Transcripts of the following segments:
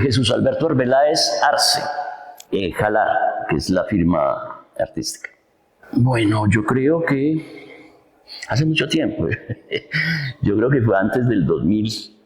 Jesús Alberto Arbeláez Arce, Jalar, que es la firma artística. Bueno, yo creo que hace mucho tiempo, yo creo que fue antes del 2000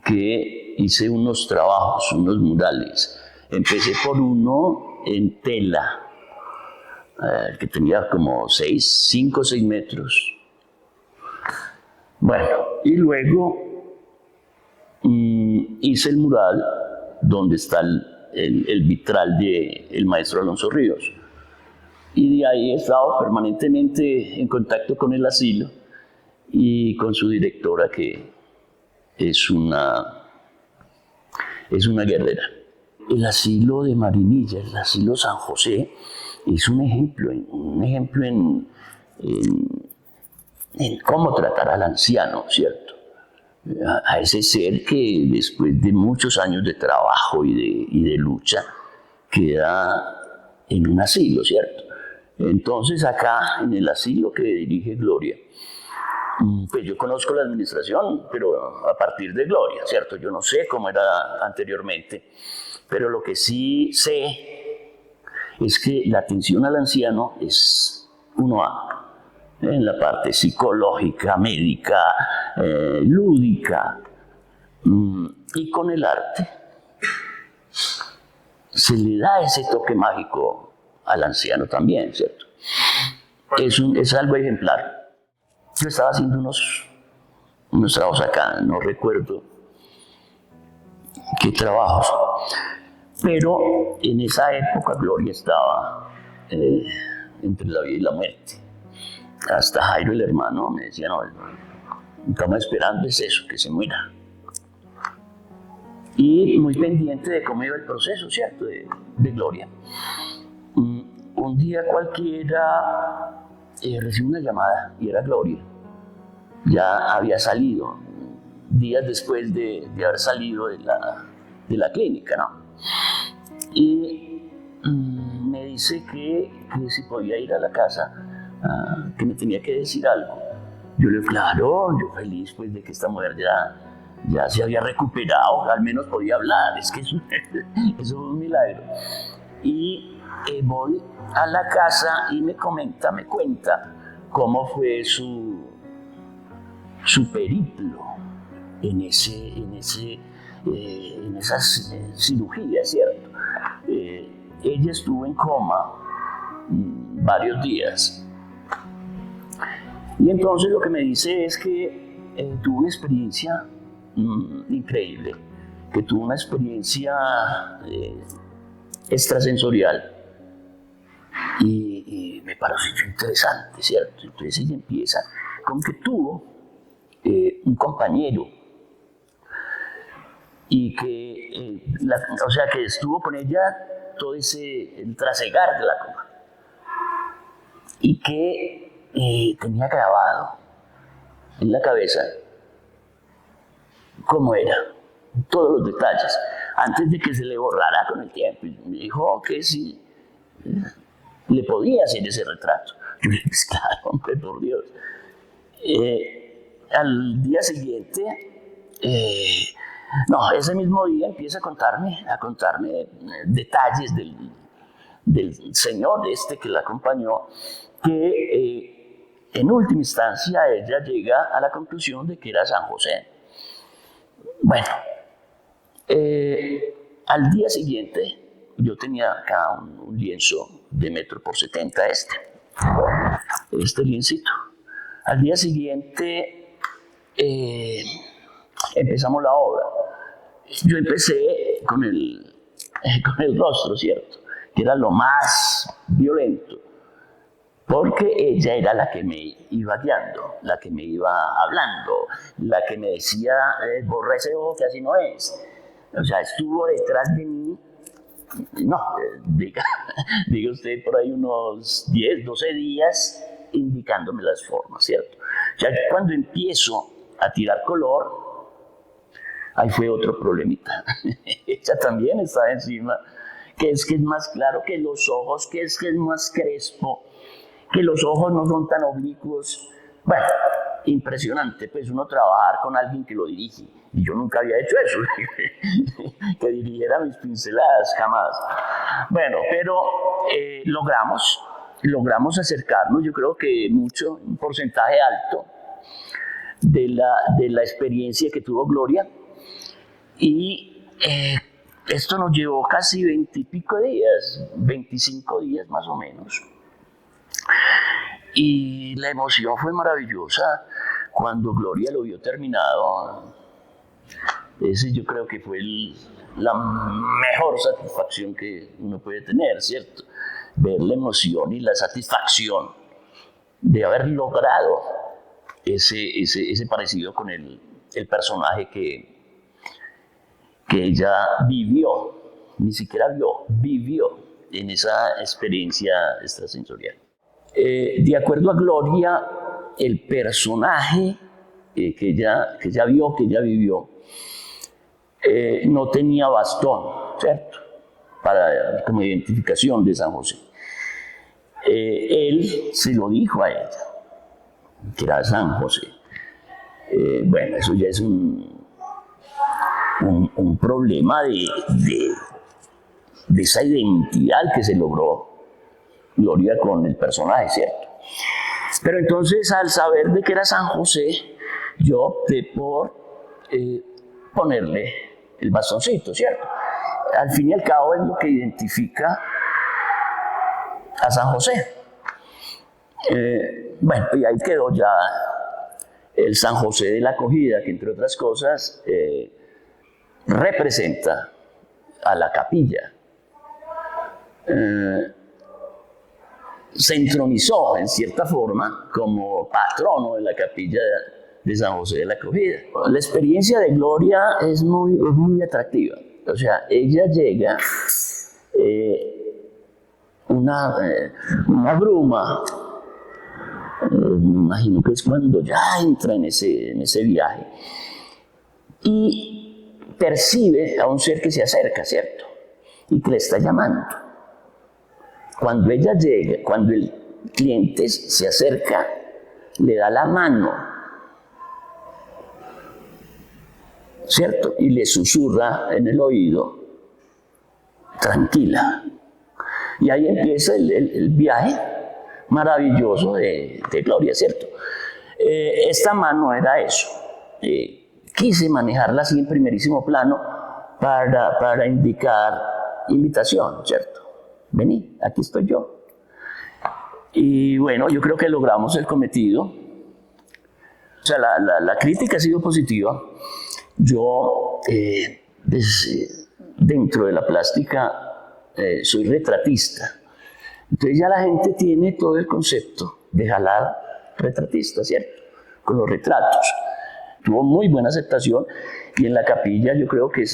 que hice unos trabajos, unos murales. Empecé por uno en tela, que tenía como 5 o 6 metros. Bueno, y luego hice el mural donde está el vitral del maestro Alonso Ríos. Y de ahí he estado permanentemente en contacto con el asilo y con su directora, que es una guerrera. El asilo de Marinilla, el asilo San José, es un ejemplo en cómo tratar al anciano, ¿cierto? A ese ser que después de muchos años de trabajo y de lucha queda en un asilo, ¿cierto? Entonces acá en el asilo que dirige Gloria, pues yo conozco la administración, pero a partir de Gloria, ¿cierto? Yo no sé cómo era anteriormente, pero lo que sí sé es que la atención al anciano es 1A. En la parte psicológica, médica, lúdica, y con el arte se le da ese toque mágico al anciano también, ¿cierto? Es algo ejemplar. Yo estaba haciendo unos trabajos acá, no recuerdo qué trabajos, pero en esa época Gloria estaba entre la vida y la muerte. Hasta Jairo, el hermano, me decía, no, estamos esperando es eso, que se muera. Y muy pendiente de cómo iba el proceso, ¿cierto?, de Gloria. Un día cualquiera recibí una llamada y era Gloria. Ya había salido, días después de haber salido de la clínica, ¿no? Y me dice que si podía ir a la casa, que me tenía que decir algo. Yo le digo, claro, yo feliz pues de que esta mujer ya se había recuperado, al menos podía hablar, es que eso fue un milagro. Y voy a la casa y me cuenta cómo fue su periplo en esas cirugías, ¿cierto? Ella estuvo en coma varios días. Y entonces lo que me dice es que tuvo una experiencia increíble, que tuvo una experiencia extrasensorial y me pareció interesante, ¿cierto? Entonces ella empieza con que tuvo un compañero y que, o sea, que estuvo con ella todo el trasegar de la coma y que tenía grabado en la cabeza cómo era, todos los detalles, antes de que se le borrara con el tiempo. Y me dijo que si le podía hacer ese retrato. Yo le dije, claro, hombre, por Dios. Al día siguiente, ese mismo día empieza a contarme detalles del señor que la acompañó, que en última instancia ella llega a la conclusión de que era San José. Bueno, al día siguiente yo tenía acá un lienzo de 1,70 m, este liencito. Al día siguiente empezamos la obra. Yo empecé con el rostro, ¿cierto?, que era lo más violento, porque ella era la que me iba guiando, la que me iba hablando, la que me decía, borra ese ojo que así no es. O sea, estuvo detrás de mí, diga usted, por ahí unos 10, 12 días indicándome las formas, ¿cierto? O sea, cuando empiezo a tirar color, ahí fue otro problemita. Ella también estaba encima, que es más claro que los ojos, que es más crespo, que los ojos no son tan oblicuos. Bueno, impresionante, pues uno trabajar con alguien que lo dirige. Y yo nunca había hecho eso, que dirigiera mis pinceladas, jamás. Bueno, pero logramos acercarnos, yo creo que mucho, un porcentaje alto de la experiencia que tuvo Gloria. Y esto nos llevó casi 20 y pico días, 25 días más o menos. Y la emoción fue maravillosa cuando Gloria lo vio terminado. Ese yo creo que fue la mejor satisfacción que uno puede tener, ¿cierto? Ver la emoción y la satisfacción de haber logrado ese parecido con el personaje que ella vivió, ni siquiera vio, vivió en esa experiencia extrasensorial. De acuerdo a Gloria, el personaje que ella vio, que ella vivió, no tenía bastón, ¿cierto? Como identificación de San José. Él se lo dijo a ella, que era San José. Bueno, eso ya es un problema de esa identidad que se logró Gloria con el personaje, ¿cierto? Pero entonces, al saber de que era San José, yo opté por ponerle el bastoncito, ¿cierto? Al fin y al cabo es lo que identifica a San José. Bueno, y ahí quedó ya el San José de la acogida, que entre otras cosas representa a la capilla. Se entronizó en cierta forma como patrono de la capilla de San José de la acogida. La experiencia de Gloria es muy atractiva. O sea, ella llega, una bruma, me imagino que es cuando ya entra en ese viaje, y percibe a un ser que se acerca, ¿cierto? Y que le está llamando. Cuando ella llega, cuando el cliente se acerca, le da la mano, ¿cierto? Y le susurra en el oído, tranquila. Y ahí empieza el viaje maravilloso de Gloria, ¿cierto? Esta mano era eso. Quise manejarla así en primerísimo plano para indicar invitación, ¿cierto? Vení, aquí estoy yo. Y bueno, yo creo que logramos el cometido. O sea, la crítica ha sido positiva. Yo, dentro de la plástica, soy retratista. Entonces ya la gente tiene todo el concepto de jalar retratista, ¿cierto? Con los retratos. Tuvo muy buena aceptación y en la capilla yo creo que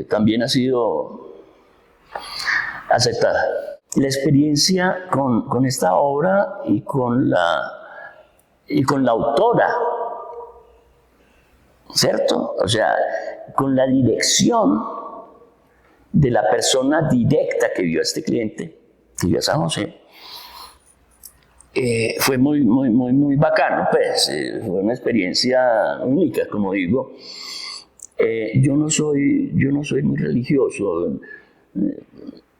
también ha sido aceptada. La experiencia con esta obra y con la autora, ¿cierto? O sea, con la dirección de la persona directa que vio a este cliente, que vio a San José, fue muy bacano, pues, fue una experiencia única, como digo. Yo no soy muy religioso,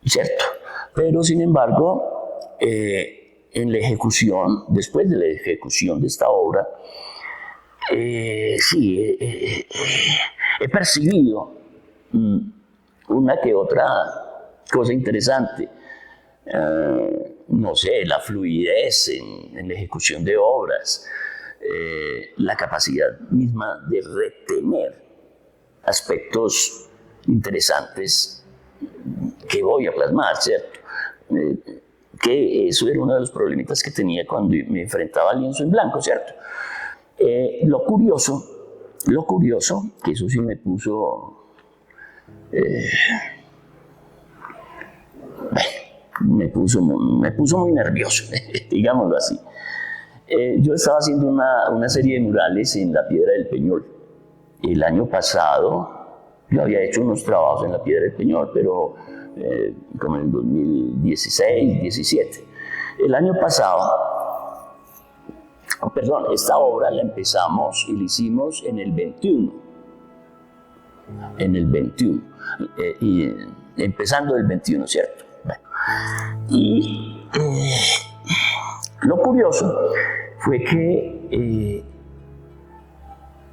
¿cierto? Pero, sin embargo, en la ejecución, después de la ejecución de esta obra, sí, he percibido una que otra cosa interesante. No sé, la fluidez en la ejecución de obras, la capacidad misma de retener aspectos interesantes que voy a plasmar, ¿cierto? Que eso era uno de los problemitas que tenía cuando me enfrentaba al lienzo en blanco, ¿cierto? Lo curioso, que eso sí me puso, me puso muy nervioso, digámoslo así. Yo estaba haciendo una serie de murales en la Piedra del Peñol. El año pasado yo había hecho unos trabajos en la Piedra del Peñol, pero como en el 2016, 17. El año pasado, Perdón, esta obra la empezamos y la hicimos en el 21. En el 21. Empezando el 21, ¿cierto? Bueno, y lo curioso fue que,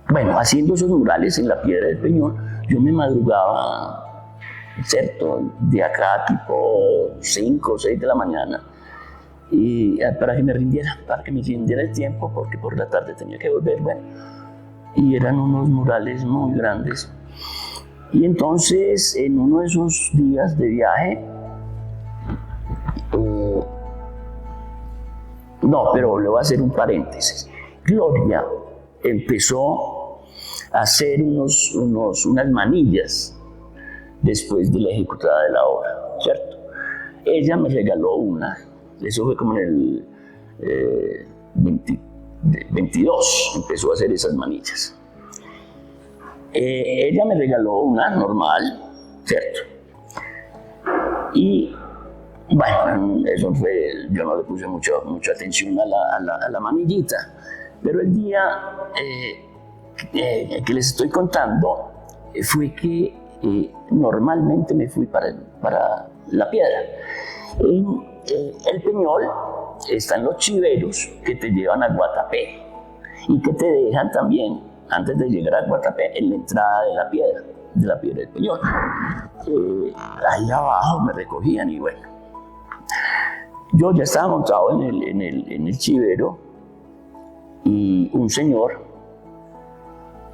bueno, haciendo esos murales en la Piedra del Peñol, yo me madrugaba, ¿cierto? De acá tipo 5 o 6 de la mañana, y para que me rindiera el tiempo, porque por la tarde tenía que volver, bueno, y eran unos murales muy grandes. Y entonces, en uno de esos días de viaje, no, pero le voy a hacer un paréntesis. Gloria empezó a hacer unas manillas después de la ejecutada de la obra, ¿cierto? Ella me regaló una, eso fue como en el 22, empezó a hacer esas manillas. Ella me regaló una normal, ¿cierto? Y bueno, eso fue, yo no le puse mucha atención a la manillita, pero el día que les estoy contando fue que normalmente me fui para la Piedra. El Peñol está en los chiveros que te llevan a Guatapé y que te dejan también, antes de llegar a Guatapé, en la entrada de la Piedra del Peñol. Ahí abajo me recogían y bueno, yo ya estaba montado en el chivero y un señor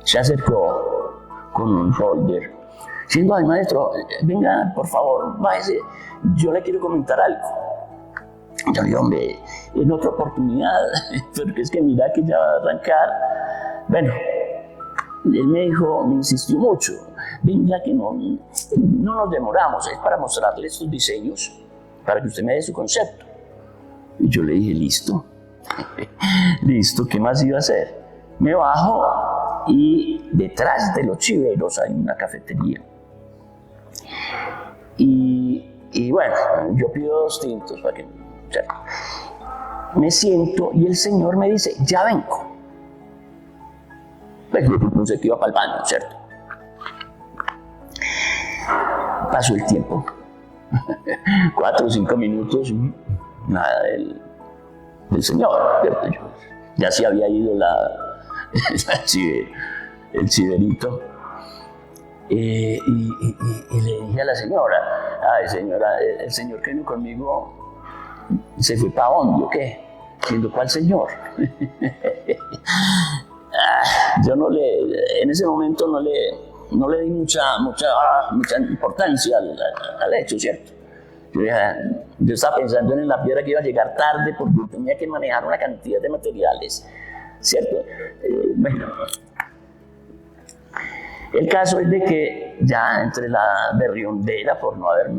se acercó con un folder diciendo: ay, maestro, venga, por favor, bájese, yo le quiero comentar algo. Yo le digo: hombre, en otra oportunidad, porque es que mira que ya va a arrancar. Bueno, él me insistió mucho: venga, que no nos demoramos, es para mostrarle estos diseños, para que usted me dé su concepto. Y yo le dije: listo, listo, ¿qué más iba a hacer? Me bajo y detrás de los chiveros hay una cafetería. Y bueno, yo pido 2 tintos para que... O sea, me siento y el señor me dice: ya vengo. Pues yo pensé que iba para el baño, ¿cierto? Pasó el tiempo. 4 o 5 minutos, nada del señor, ¿cierto? Ya se había ido el chiverito. Y le dije a la señora: ay, señora, el señor que vino conmigo se fue para dónde o qué. Diciendo: ¿cuál señor? Yo en ese momento no le di mucha importancia al hecho, ¿cierto? Yo estaba pensando en la Piedra, que iba a llegar tarde porque tenía que manejar una cantidad de materiales, ¿cierto? Bueno, el caso es de que ya entre la berriondera por haber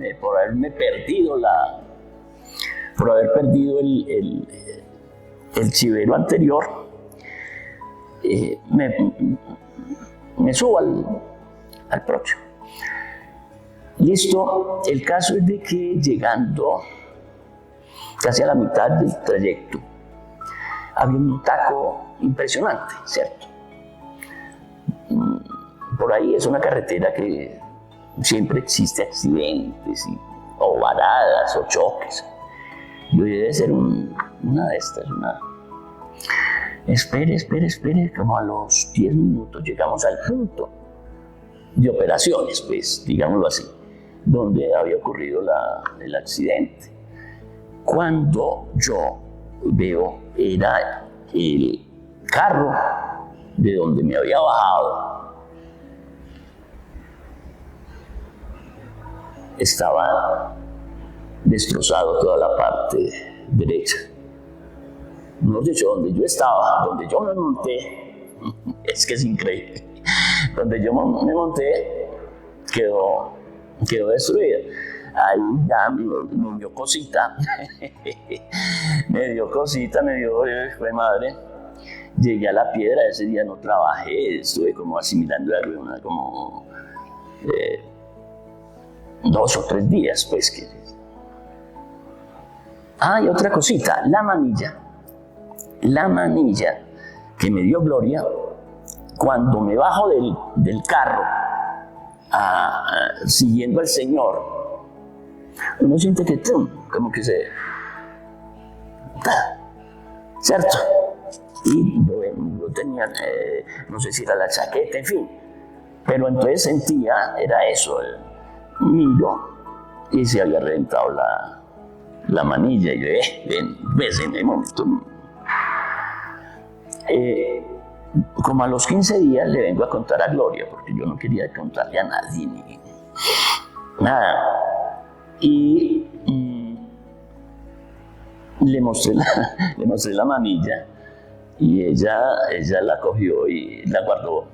perdido el chivero anterior, me subo al próximo. Listo, el caso es de que llegando casi a la mitad del trayecto había un taco impresionante, ¿cierto? Por ahí es una carretera que siempre existe accidentes o varadas o choques. Y hoy debe ser una de estas, Espere, como a los 10 minutos llegamos al punto de operaciones, pues, digámoslo así, donde había ocurrido el accidente. Cuando yo veo, era el carro de donde me había bajado. Estaba destrozado toda la parte derecha. Mejor dicho, donde yo estaba, donde yo me monté, es que es increíble, donde yo me monté quedó destruida. Ahí ya me dio cosita, me dio, fue madre. Llegué a la Piedra, ese día no trabajé, estuve como asimilando la ruina, como 2 o 3 días, pues que... Ah, y otra cosita, la manilla la manilla que me dio Gloria, cuando me bajo del carro siguiendo al Señor, uno siente que como que se... ¿cierto? Y yo tenía, no sé si era la chaqueta, en fin, pero entonces sentía, era eso, miro y se había reventado la manilla y yo, ves en el momento. Como a los 15 días le vengo a contar a Gloria, porque yo no quería contarle a nadie, ni nada. Y le mostré la manilla y ella la cogió y la guardó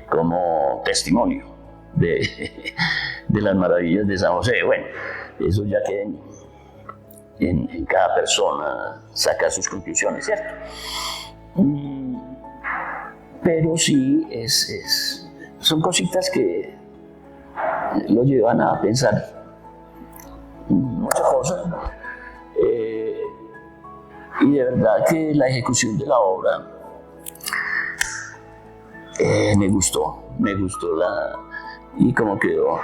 como testimonio de las maravillas de San José. Bueno, eso ya que en cada persona saca sus conclusiones, ¿cierto? Pero sí, son cositas que lo llevan a pensar muchas cosas. Y de verdad que la ejecución de la obra me gustó y cómo quedó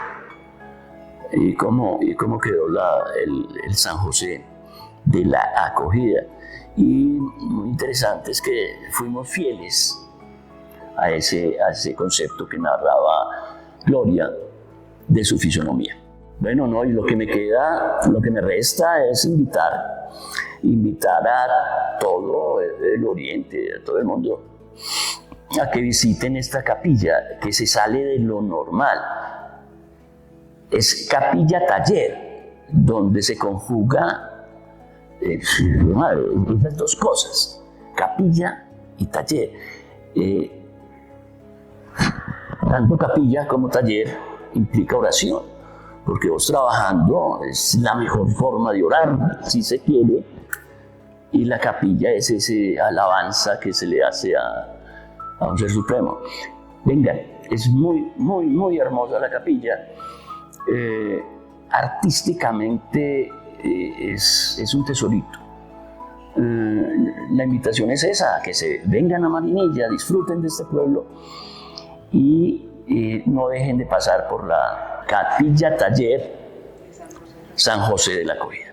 el San José de la acogida. Y muy interesante es que fuimos fieles a ese concepto que narraba Gloria de su fisonomía. Bueno, no, y lo que me resta es invitar a todo el Oriente, a todo el mundo, a que visiten esta capilla, que se sale de lo normal. Es capilla taller, donde se conjuga esas dos cosas, capilla y taller. Tanto capilla como taller implica oración, porque vos trabajando es la mejor forma de orar, si se quiere, y la capilla es esa alabanza que se le hace a un ser supremo. Venga, es muy, muy, muy hermosa la capilla. Artísticamente es un tesorito. La invitación es esa, que se vengan a Marinilla, disfruten de este pueblo y no dejen de pasar por la capilla taller San José de la Acogida.